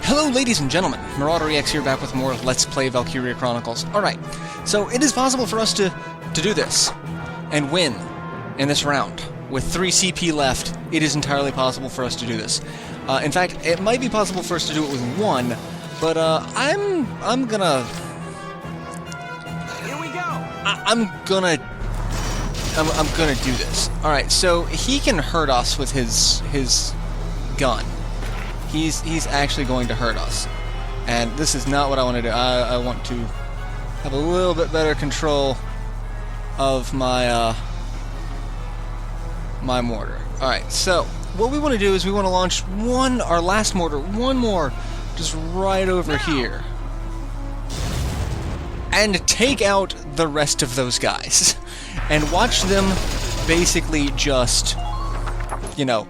Hello ladies and gentlemen, MarauderEX here back with more Let's Play Valkyria Chronicles. Alright, so it is possible for us to do this, and win in this round. With 3 CP left, it is entirely possible for us to do this. In fact, it might be possible for us to do it with 1, but I'm gonna... Here we go! I'm gonna do this. Alright, so he can hurt us with his gun. He's actually going to hurt us. And this is not what I want to do. I want to have a little bit better control of my my mortar. Alright, so what we want to do is we want to launch our last mortar, one more, just right over here. And take out the rest of those guys. And watch them basically just, you know,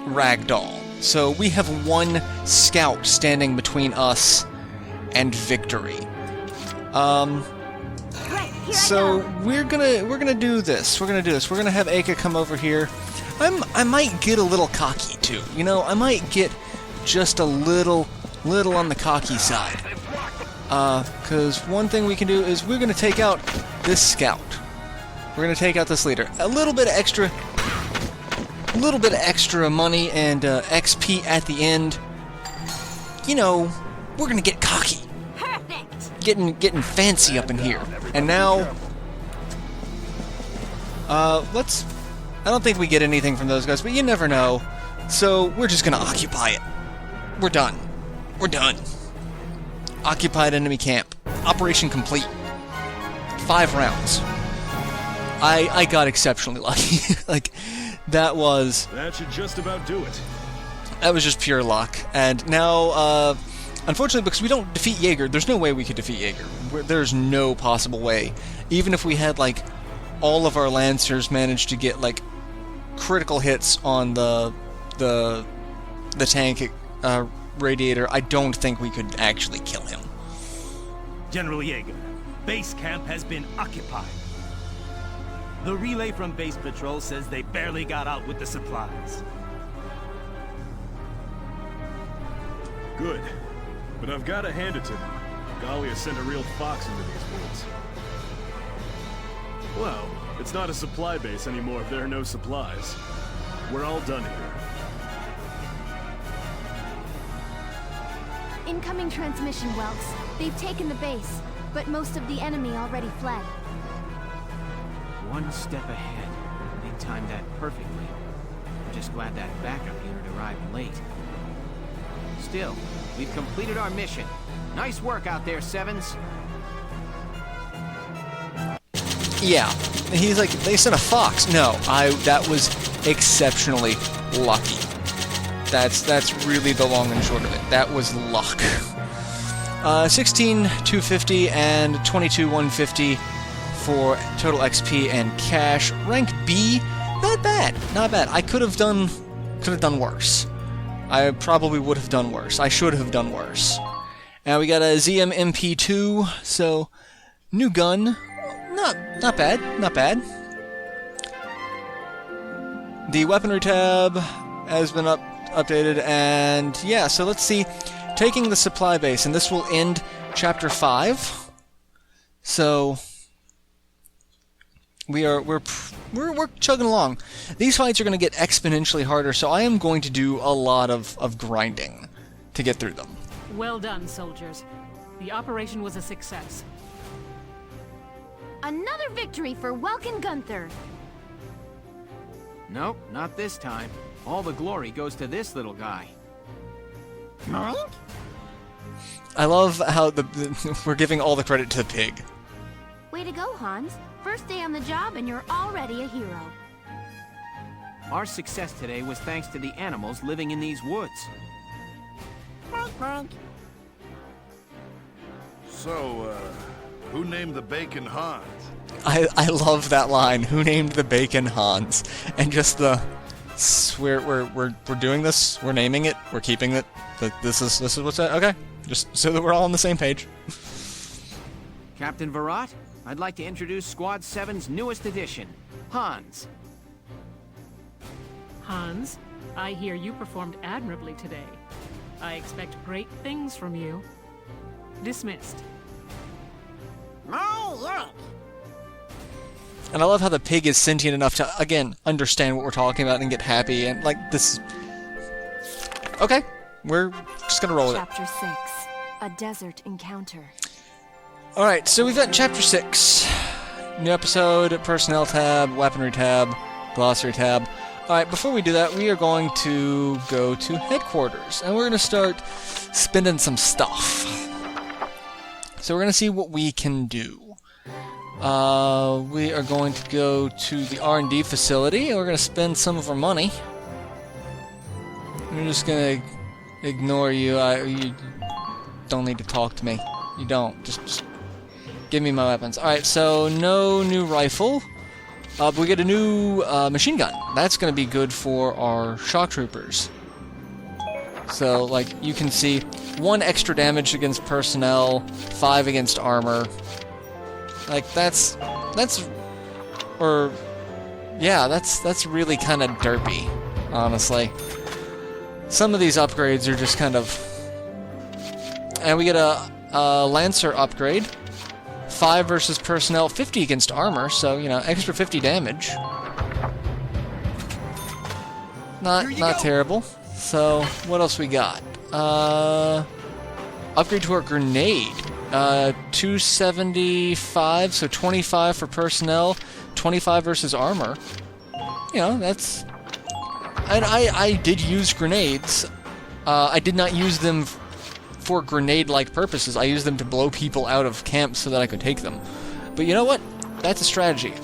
ragdoll. So we have 1 scout standing between us and victory. So we're gonna do this. We're gonna have Aka come over here. I might get a little cocky too. You know, I might get just a little on the cocky side. Because one thing we can do is we're gonna take out this scout. We're gonna take out this leader. A little bit of extra money and XP at the end. You know, we're gonna get cocky. Perfect. Getting fancy up in here. And now, I don't think we get anything from those guys, but you never know. So we're just gonna occupy it. We're done. We're done. Occupied enemy camp. Operation complete. 5 rounds. I got exceptionally lucky. Like, that should just about do it. That was just pure luck. And now, unfortunately, because we don't defeat jeager, there's no way we could defeat jeager. There's no possible way. Even if we had, like, all of our lancers managed to get, like, critical hits on the tank radiator, I don't think we could actually kill him. General Yeager, base camp has been occupied. The relay from base patrol says they barely got out with the supplies. Good. But I've got to hand it to them. Gallia sent a real fox into these woods. Well, it's not a supply base anymore if there are no supplies. We're all done here. Incoming transmission, Welks. They've taken the base, but most of the enemy already fled. One step ahead. They timed that perfectly. I'm just glad that backup unit arrived late. Still, we've completed our mission. Nice work out there, Sevens. Yeah, he's like, they sent a fox. No, that was exceptionally lucky. That's really the long and short of it. That was luck. 16,250 and 22,150 for total XP and cash. Rank B, not bad, not bad. I could have done worse. I probably would have done worse. I should have done worse. And we got a ZM MP2, so new gun. Not bad, not bad. The weaponry tab has been updated, and yeah, so let's see. Taking the supply base, and this will end Chapter 5. So we're chugging along. These fights are going to get exponentially harder, so I am going to do a lot of grinding to get through them. Well done, soldiers. The operation was a success. Another victory for Welkin Gunther. Nope, not this time. All the glory goes to this little guy. I love how we're giving all the credit to the pig. Way to go, Hans. First day on the job and you're already a hero. Our success today was thanks to the animals living in these woods. So, who named the bacon Hans? I love that line. Who named the bacon Hans? And just the we're doing this. We're naming it. We're keeping it. This is what's that? Okay, just so that we're all on the same page. Captain Virat, I'd like to introduce Squad 7's newest addition, Hans. Hans, I hear you performed admirably today. I expect great things from you. Dismissed. And I love how the pig is sentient enough to, again, understand what we're talking about and get happy, and, like, this... Okay, we're just gonna roll with it. Chapter 6. A desert encounter. Alright, so we've got Chapter 6. New episode, Personnel tab, Weaponry tab, Glossary tab. Alright, before we do that, we are going to go to Headquarters, and we're going to start spending some stuff. So we're going to see what we can do. We are going to go to the R&D facility, and we're going to spend some of our money. I'm just going to ignore you. You don't need to talk to me. You don't. Just give me my weapons. Alright, so no new rifle. But we get a new machine gun. That's going to be good for our shock troopers. So, like, you can see 1 extra damage against personnel, 5 against armor. Like, that's really kind of derpy, honestly. Some of these upgrades are just kind of... And we get a Lancer upgrade. 5 versus personnel, 50 against armor, so, you know, extra 50 damage. Not terrible. So, what else we got? Upgrade to our grenade. 275, so 25 for personnel, 25 versus armor. You know, that's... And I did use grenades. I did not use them for grenade-like purposes. I used them to blow people out of camp so that I could take them. But you know what? That's a strategy.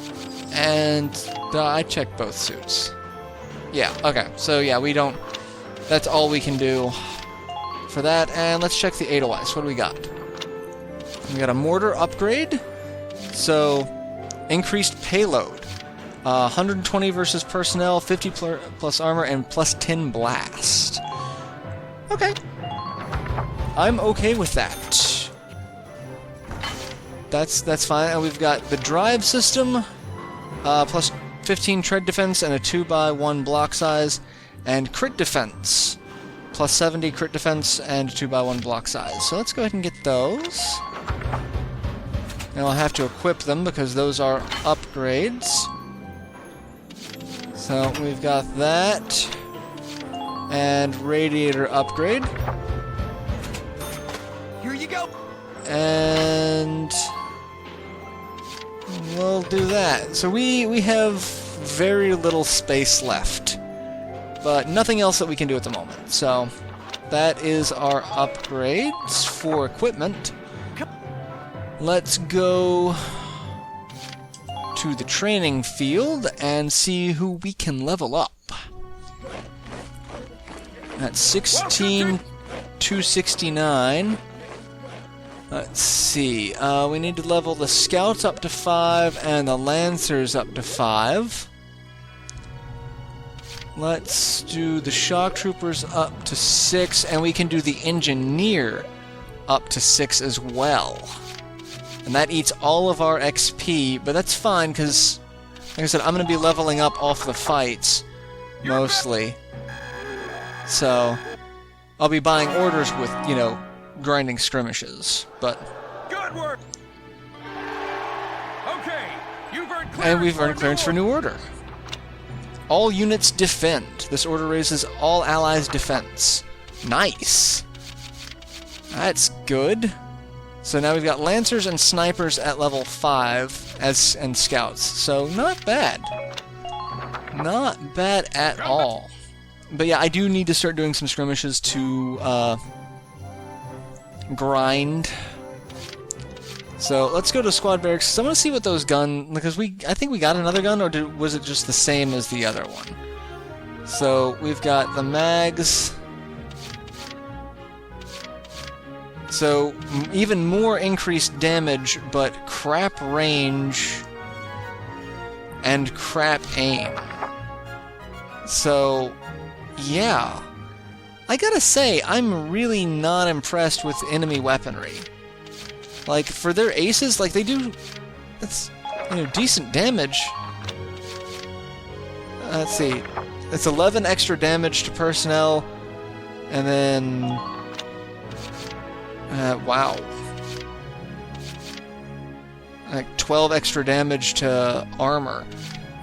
And I checked both suits. Yeah, okay. So yeah, we don't... That's all we can do for that. And let's check the Edelweiss. What do we got? We got a mortar upgrade. So, increased payload. 120 versus personnel, 50 plus armor, and plus 10 blast. Okay. I'm okay with that. That's fine. And we've got the drive system, plus 15 tread defense and a 2x1 block size, and crit defense, plus 70 crit defense and 2x1 block size. So let's go ahead and get those. And I'll have to equip them because those are upgrades. So we've got that. And radiator upgrade. Here you go. And we'll do that. So we have very little space left. But nothing else that we can do at the moment. So that is our upgrades for equipment. Let's go to the training field and see who we can level up. That's 16,269. Let's see. We need to level the scouts up to 5 and the lancers up to 5. Let's do the shock troopers up to 6, and we can do the engineer up to 6 as well. And that eats all of our XP, but that's fine, because, like I said, I'm going to be leveling up off the fights, mostly. So, I'll be buying orders with, you know, grinding skirmishes, but... Good work! Okay, you've earned clearance. And we've earned clearance for new order. All units defend. This order raises all allies' defense. Nice! That's good. So now we've got Lancers and Snipers at level 5 and Scouts. So not bad. Not bad at all. But yeah, I do need to start doing some skirmishes to grind. So let's go to Squad Barracks. So I want to see what those because I think we got another gun, or was it just the same as the other one? So we've got the mags. So, even more increased damage, but crap range and crap aim. So, yeah. I gotta say, I'm really not impressed with enemy weaponry. Like, for their aces, like, they do... That's, you know, decent damage. Let's see. it's 11 extra damage to personnel, and then wow, like 12 extra damage to armor.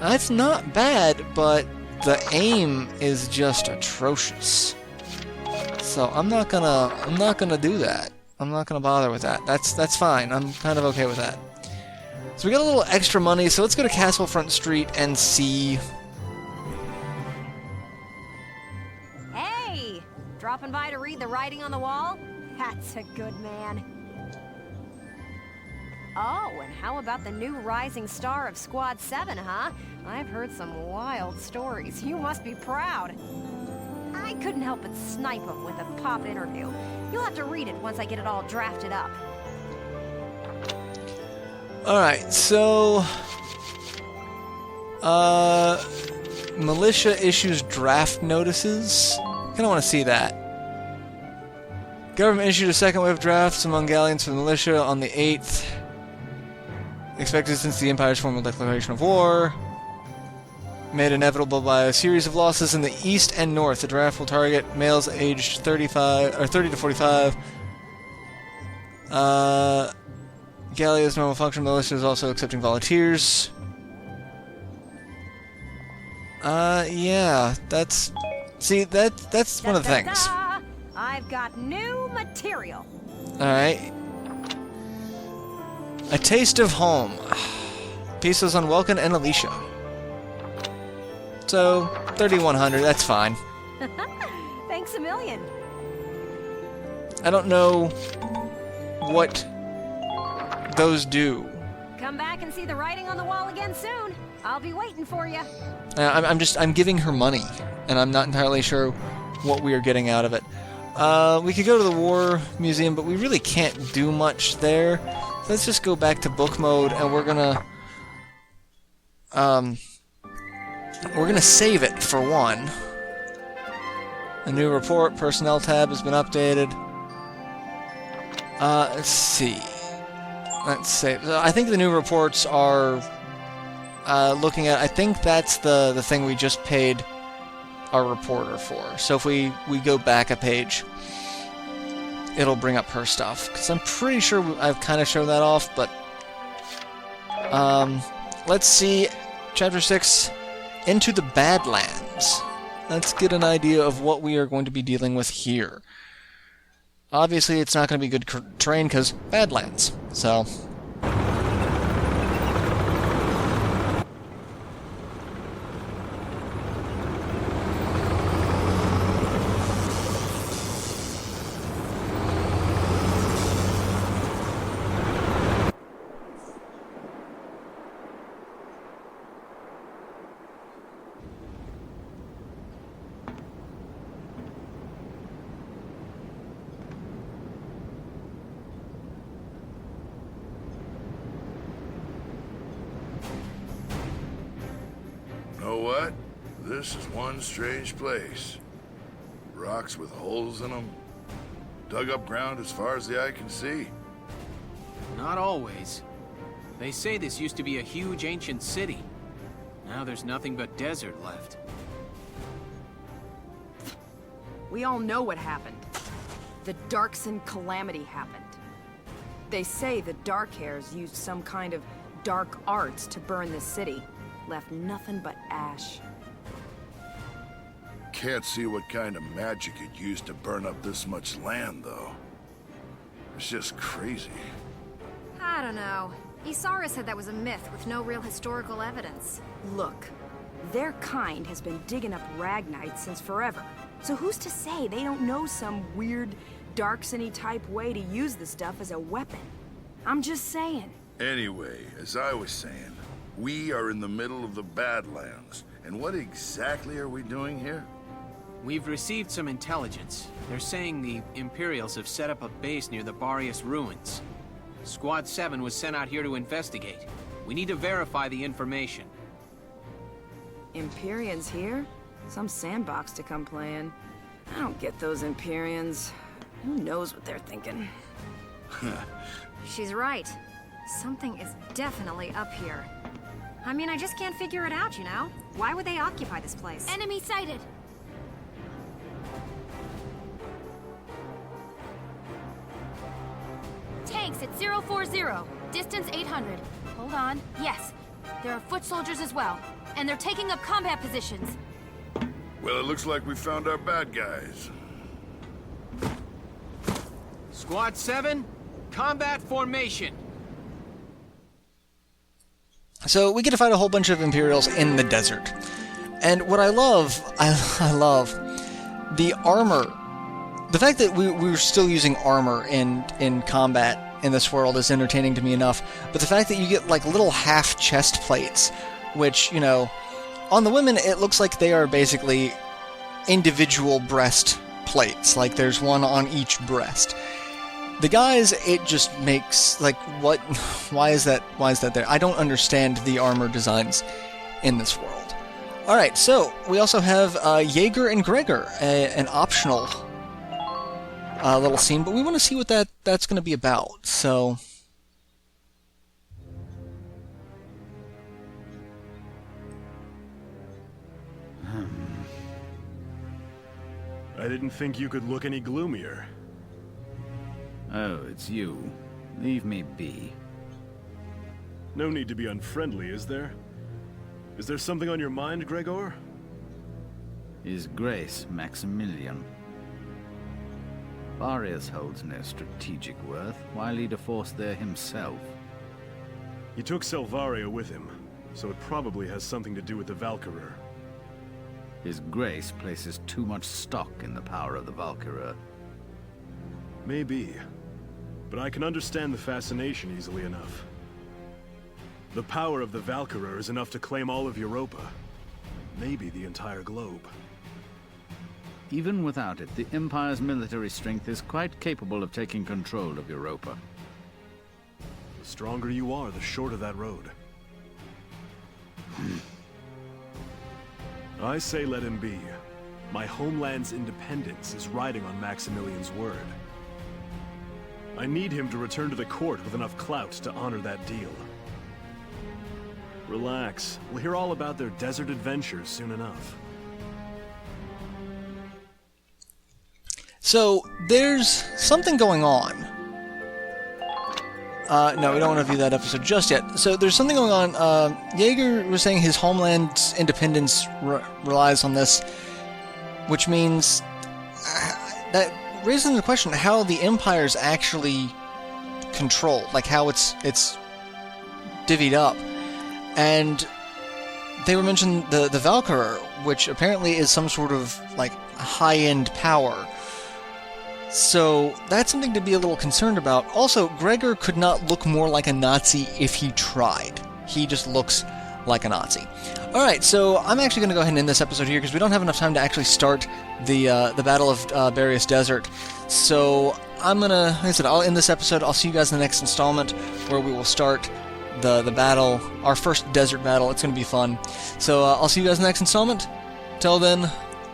That's not bad, but the aim is just atrocious. So I'm not gonna do that. I'm not gonna bother with that. That's fine. I'm kind of okay with that. So we got a little extra money, so let's go to Castlefront Street and see. Hey! Dropping by to read the writing on the wall? That's a good man. Oh, and how about the new rising star of Squad 7, huh? I've heard some wild stories. You must be proud. I couldn't help but snipe him with a pop interview. You'll have to read it once I get it all drafted up. Alright, so... Militia issues draft notices. Kinda wanna see that. Government issued a second wave of drafts among galleons for the militia on the 8th. Expected since the Empire's formal declaration of war. Made inevitable by a series of losses in the east and north. The draft will target males aged 30 to 45. Gallia's normal function militia is also accepting volunteers. Yeah, that's one of the things. I've got new material. Alright. A Taste of Home. Pieces on Welkin and Alicia. So, 3,100, that's fine. Thanks a million. I don't know what those do. Come back and see the writing on the wall again soon. I'll be waiting for you. I'm giving her money, and I'm not entirely sure what we are getting out of it. We could go to the War Museum, but we really can't do much there. Let's just go back to book mode, and we're gonna save it for one. A new report, personnel tab has been updated. Let's see. Let's save. I think the new reports are looking at. I think that's the thing we just paid our reporter for. So if we go back a page, it'll bring up her stuff. Because I'm pretty sure I've kind of shown that off, but let's see. Chapter 6, Into the Badlands. Let's get an idea of what we are going to be dealing with here. Obviously, it's not going to be good terrain because Badlands. So. Know what? This is one strange place. Rocks with holes in them. Dug up ground as far as the eye can see. Not always. They say this used to be a huge ancient city. Now there's nothing but desert left. We all know what happened. The Darkson calamity happened. They say the Darkhairs used some kind of dark arts to burn the city. Left nothing but ash. Can't see what kind of magic it used to burn up this much land, though. It's just crazy. I don't know. Isara said that was a myth with no real historical evidence. Look, their kind has been digging up Ragnite since forever. So who's to say they don't know some weird Darksony type way to use the stuff as a weapon? I'm just saying. Anyway, as I was saying, we are in the middle of the Badlands. And what exactly are we doing here? We've received some intelligence. They're saying the Imperials have set up a base near the Barrius ruins. Squad 7 was sent out here to investigate. We need to verify the information. Empyreans here? Some sandbox to come play in. I don't get those Empyreans. Who knows what they're thinking? She's right. Something is definitely up here. I mean, I just can't figure it out, you know? Why would they occupy this place? Enemy sighted. Tanks at 040. Distance 800. Hold on. Yes. There are foot soldiers as well. And they're taking up combat positions. Well, it looks like we found our bad guys. Squad 7, combat formation. So we get to fight a whole bunch of Imperials in the desert. And what I love the armor. The fact that we're still using armor in combat in this world is entertaining to me enough, but the fact that you get like little half chest plates, which, you know, on the women it looks like they are basically individual breast plates, like there's one on each breast. The guys, it just makes, like, what, why is that there? I don't understand the armor designs in this world. Alright, so we also have Jaeger and Gregor, an optional little scene, but we want to see what that's going to be about, so... I didn't think you could look any gloomier. Oh, it's you. Leave me be. No need to be unfriendly, is there? Is there something on your mind, Gregor? His Grace Maximilian. Varius holds no strategic worth. Why lead a force there himself? He took Selvaria with him, so it probably has something to do with the Valkyria. His Grace places too much stock in the power of the Valkyria. Maybe, but I can understand the fascination easily enough. The power of the Valkyria is enough to claim all of Europa, maybe the entire globe. Even without it, the Empire's military strength is quite capable of taking control of Europa. The stronger you are, the shorter that road. I say let him be. My homeland's independence is riding on Maximilian's word. I need him to return to the court with enough clout to honor that deal. Relax. We'll hear all about their desert adventures soon enough. So, there's something going on. No, we don't want to view that episode just yet. So, there's something going on. Jaeger was saying his homeland's independence relies on this, which means that raises the question how the Empire's actually controlled, like how it's divvied up. And they were mentioning the Valkyria, which apparently is some sort of like high-end power. So that's something to be a little concerned about. Also, Gregor could not look more like a Nazi if he tried. He just looks like a Nazi. Alright, so I'm actually going to go ahead and end this episode here because we don't have enough time to actually start the Battle of Barious Desert. So I'm going to, like I said, I'll end this episode. I'll see you guys in the next installment where we will start the battle, our first desert battle. It's going to be fun. So I'll see you guys in the next installment. Till then,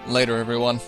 later everyone.